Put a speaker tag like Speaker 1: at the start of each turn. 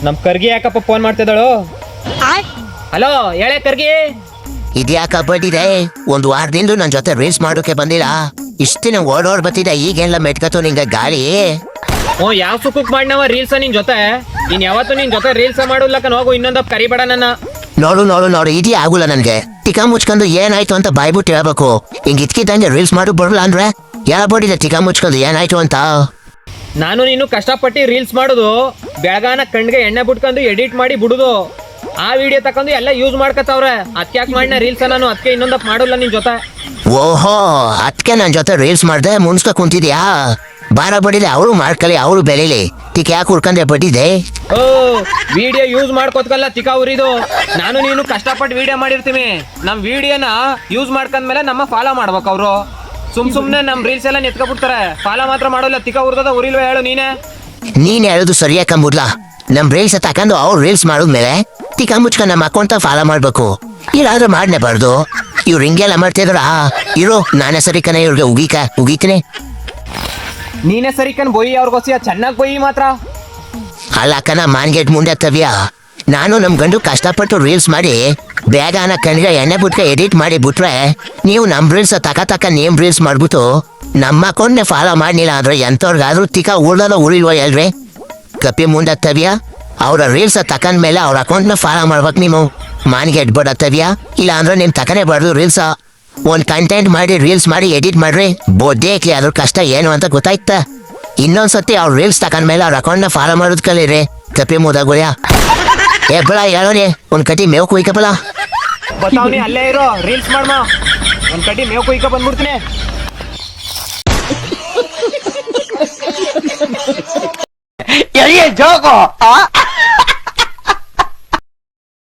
Speaker 1: ನಮ್ ಕರ್ಗಿ ಯಾಕಪ್ಪ phone ಮಾಡ್ತಿದ್ದಾಳು? Hello ಹೇಳೆ ಕರ್ಗಿ.
Speaker 2: ಇದ್ಯಾಕ ಬಡ್ಡಿದೆ? ಒಂದು ವಾರದಿಂದ ನನ್ನ ಜೊತೆ ರೀಲ್ಸ್ ಮಾಡೋಕೆ ಬಂದಿಲ್ಲ. ಇಷ್ಟಿನ ಓಡೋಡ್ ಬತ್ತಿದೆ, ಈಗೆಲ್ಲ ಮೆಟ್ಕತ್ತು ನಿಂಗೆ ಗಾಳಿ.
Speaker 1: ಯಾವ ಸುಖಕ್ ಮಾಡ್ನವ ರೀಲ್ಸ್ ನಿನ್ ಜೊತೆ? ನೀನ್ ಯಾವತ್ತು ನಿನ್ ಜೊತೆ ರೀಲ್ಸ್ ಮಾಡೋಲ್ಲಕ ಹೋಗು, ಇನ್ನೊಂದಪ್ಪ ಕರಿಬೇಡ ನನ್ನ.
Speaker 2: ನೋಡು ನೋಡು ನೋಡು, ಇದೇ ಆಗುಲ್ಲ ನನ್ಗೆ. ಟಿಕಾ ಮುಚ್ಕೊಂಡು ಏನಾಯ್ತು ಅಂತ ಬಾಯ್ಬಿಟ್ಟು ಹೇಳ್ಬೇಕು. ಹಿಂಗ್ ಇದ್ಕಿದ್ದಂಗೆ ರೀಲ್ಸ್ ಮಾಡು ಬರಲ್ಲ ಅಂದ್ರೆ ಹೇಳ್ಬೋಡಿದೆ ಟಿಕಾ ಮುಚ್ಕೊಂಡು ಏನಾಯ್ತು ಅಂತ.
Speaker 1: ನಾನು ನೀನು ಕಷ್ಟಪಟ್ಟು ರೀಲ್ಸ್ ಮಾಡುದು, ಬೆಳಗಾನ ಕಣ್ಗೆ ಎಣ್ಣೆ ಬಿಟ್ಕೊಂಡು ಎಡಿಟ್ ಮಾಡಿ ಬಿಡುದು, ಆ ವಿಡಿಯೋ ತಕೊಂಡು ಎಲ್ಲ ಯೂಸ್ ಮಾಡ್ಕತ್ತವ್ರೆ. ಅದ್ಕ್ಯಾಕ್ ಮಾಡಿನ ರೀಲ್ಸ್ ನಾನು, ಅದಕ್ಕೆ ಇನ್ನೊಂದಪ್ಪ ಮಾಡೋಲ್ಲ ನಿನ್ ಜೊತೆ.
Speaker 2: ಓಹೋ, ಅದಕ್ಕೆ ನನ್ನ ಜೊತೆ ರೀಲ್ಸ್ ಮಾಡ್ದೆ ಮುನ್ಸ್ಕ ಕುಂತಿದ್ಯಾ? ಬಾರ ಬಡಿದೆ, ಅವಳು ಮಾಡ್ಕಲಿ, ಅವಳು ಬೆಳೀಲಿ. ಟಿಕ್ ಯಾಕೆ ಹುಡ್ಕಂದೆ ಬಡ್ಡಿದೆ?
Speaker 1: ಓ, ವಿಡಿಯೋ ಯೂಸ್ ಮಾಡ್ಕೋತ್ಕಲ್ಲ ತಿಕಾ ಉರಿದು. ನಾನು ನೀನು ಕಷ್ಟಪಟ್ಟು ವಿಡಿಯೋ ಮಾಡಿರ್ತೀವಿ, ನಮ್ ವಿಡಿಯೋನ ಯೂಸ್ ಮಾಡ್ಕೊಂಡ್ಮೇಲೆ ನಮ್ಮ ಫಾಲೋ ಮಾಡ್ಬೇಕು ಅವರು. ಸುಮ್ನೆ ನಮ್ ರೀಲ್ಸ್ ಎಲ್ಲ ನೆತ್ಕೊಬಿಡ್ತಾರೆ, ಫಾಲೋ ಮಾತ್ರ ಮಾಡೋಲ್ಲ. ತಿಕಾ ಉರ್ದದ ಉರಿಲ್ವ ಹೇಳು ನೀನೆ?
Speaker 2: ನೀನ್ ಹೇಳುದು ಸರಿಯಾಕಂಬುಡ್ಲಾ. ನಮ್ ರೀಲ್ಸ್ ತಕೊಂಡು ಅವ್ರು ರೀಲ್ಸ್ ಮಾಡಿದ್ಮೇಲೆ ಟಿಕಾ ಮುಚ್ಕೊಂಡು ನಮ್ಮ ಅಕೌಂಟ್ ಫಾಲೋ ಮಾಡ್ಬೇಕು. ಇಲ್ಲಾದ್ರೂ ಮಾಡ್ನೇಬಾರ್ದು. ಇವ್ರು ಹಿಂಗೆಲ್ಲ ಮಾಡ್ತಿದ್ರ ಇರೋ, ನಾನೇ ಸರಿ ಕಣ ಇವ್ರಿಗೆ ಉಗೀತೀನಿ.
Speaker 1: ನೀನೇ ಸರಿ ಕಣ್ ಬೊಯ್ಯಿ, ಅವ್ರಿಗೋಸಿಯ ಚೆನ್ನಾಗಿ ಬೊಯ್ಯಿ ಮಾತ್ರ.
Speaker 2: ಅಲ್ಲ ಕಣ ಮಾನ್ಗೆಟ್ ಮುಂದೆ ತವ್ಯ. ನಾನು ನಮ್ ಗಂಡು ಕಷ್ಟಪಟ್ಟು ರೀಲ್ಸ್ ಮಾಡಿ ಬೇಗ ಅನ್ನ ಕಣ್ಗೆ ಎಣ್ಣೆ ಬಿಟ್ಕೆ ಎಡಿಟ್ ಮಾಡಿ ಬಿಟ್ರೆ, ನೀವು ನಮ್ ರೀಲ್ಸ್ ತಕ ನೇಮ್ ರೀಲ್ಸ್ ಮಾಡ್ಬಿಟ್ಟು ನಮ್ಮ ಅಕೌಂಟ್ನೆ ಫಾಲೋ ಮಾಡ್ಲಿಲ್ಲ ಅಂದ್ರೆ ಎಂತವ್ರಿಗಾದ್ರೂ ತಿಕಾ ಉಳ್ದಲ್ಲ ಉಳಿಲ್ವ ಹೇಳ್ರಿ? ಕಪ್ಪಿ ಮುಂದೆ ತವ್ಯ, ಅವ್ರ ರೀಲ್ಸ್ ತಕೊಂಡ್ಮೇಲೆ ಅವ್ರ ಅಕೌಂಟ್ನ ಫಾಲೋ ಮಾಡ್ಬೇಕು ನೀವು. ಮಾನ್ಗೆ ಎಡ್ಬೇಡ ತವ್ಯ, ಇಲ್ಲ ಅಂದ್ರೆ ನಿಮ್ ತಕನೇ ಬಾರ್ದು ರೀಲ್ಸ್. ಒಂದ್ ಕಂಟೆಂಟ್ ಮಾಡಿ ರೀಲ್ಸ್ ಮಾಡಿ ಎಡಿಟ್ ಮಾಡ್ರಿ, ಬೋದ್ದೇಕ್ಲಿ ಅದ್ರ ಕಷ್ಟ ಏನು ಅಂತ ಗೊತ್ತಾಯ್ತ. ಇನ್ನೊಂದ್ಸತಿ ಅವ್ರ ರೀಲ್ಸ್ ತಕೊಂಡ್ಮೇಲೆ ಅವ್ರ ಅಕೌಂಟ್ನ ಫಾಲೋ ಮಾಡೋದ್ ಕಲೀರಿ. ಕಪ್ಪಿ ಮುದಗುಳ್ಯ ಎಬ್ಬಳ ಹೇಳೋನಿ, ಒಂದ್ ಕಟಿ ಮೇವು ಕುಯ್ಕಪ್ಪಲ.
Speaker 1: ಬತ್ತಾವ್ನಿ ಅಲ್ಲೇ ಇರೋ, ರೀಲ್ಸ್ ಮಾಡ್ಮ, ಒಂದ್ ಕಡಿ ಮೇವ್ ಕುಯ್ಕ ಬಂದ್ಬಿಡ್ತೀನಿ.
Speaker 3: ಎಲ್ಲಿ ಜೋಗೋ